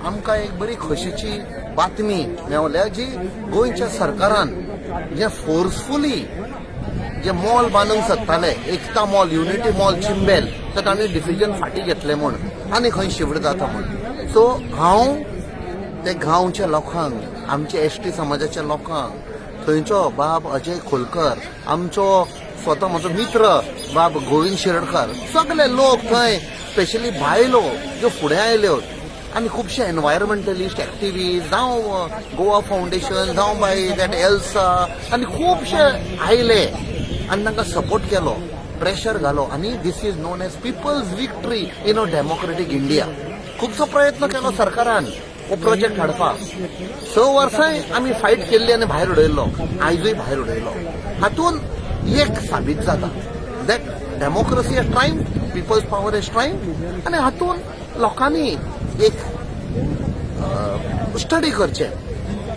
आमकां एक बरी खोशेची बातमी मेवल्या जी गोंयच्या सरकारान जे फोर्सफुली जे मॉल बांदूंक सोदताले एकता मॉल युनिटी मॉल चिंबेल तर तांणी डिसिजन फाटीं घेतलें म्हूण आनी खंय शिफ्ट जाता म्हूण. सो हांव ते गांवच्या लोकांक आमच्या एसटी समाजाच्या लोकांक थंयचो बाब अजय खोलकर आमचो स्वता म्हजो मित्र बाब गोविंद शिरडकर सगळे लोक थंय स्पेशली बायलो ज्यो फुडें आयल्यो आनी खुबशे एनवायरमेंटलिस्ट एक्टिविस्ट जावं गोवा फावंडेशन जावं बाय दॅट एल्सा आनी खुबशे आयले आनी तांकां सपोर्ट केलो प्रेशर घालो आनी this is known as people's victory in a democratic India. खुबसो प्रयत्न केलो सरकारान हो प्रोजेक्ट हाडपाक. 6 वर्सांय आमी फायट केल्ली आनी भायर उडयल्लो आयजूय भायर उडयलो. हातून एक साबीत जाता that democracy as triumph people's power as triumph आनी हातून लोकांनी एक स्टडी करचें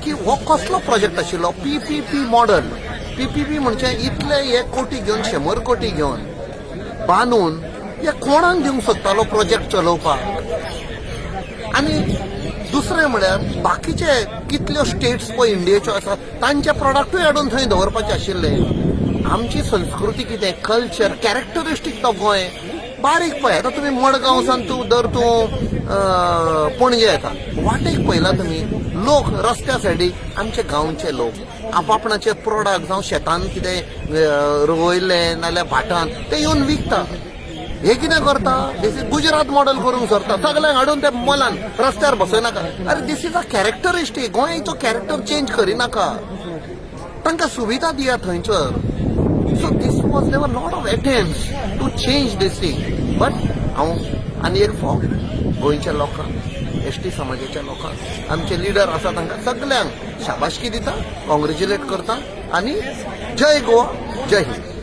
की हो कसलो प्रोजेक्ट आशिल्लो पीपीपी मॉडल. पीपीपी म्हणजे इतले 1 कोटी घेवन 100 कोटी घेवन बांदून हे कोणाक दिवंक सोदतालो प्रोजेक्ट चलोवपाक. आनी दुसरें म्हळ्यार बाकीचे कितल्यो स्टेट्स पळय इंडियेच्यो आसा तांचे प्रोडक्टूय हाडून थंय दवरपाचे आशिल्ले. आमची संस्कृती कितें कल्चर कॅरेक्टरिस्टीक तो गोंय बारीक पळय. आतां तुमी मडगांवसान तूं पणजे येता वाटेक पळयला तुमी लोक रस्त्या सायडीक आमचे गांवचे लोक आपापणाचे प्रोडक्ट जावं शेतान कितें रोवयलें नाल्यार भाटान ते येवन विकता. हे कितें करता दीस इज गुजरात मॉडल करूंक सोदता सगळ्यांक हाडून ते मॉलान रस्त्यार बसयनाका. अरे दीस इज अ कॅरेक्टरिस्टीक गोंयचो कॅरेक्टर चेंज करिनाका तांकां सुविधा दिया थंयसर. So this was there were lot of attempts to change this thing. But हांव आनी एक फावट गोंयच्या लोकांक एसटी समाजाच्या लोकांक आमचे लिडर आसा तांकां सगळ्यांक शाबासकी दिता कॉंग्रेच्युलेट करता आनी जय गोवा जय हिंद.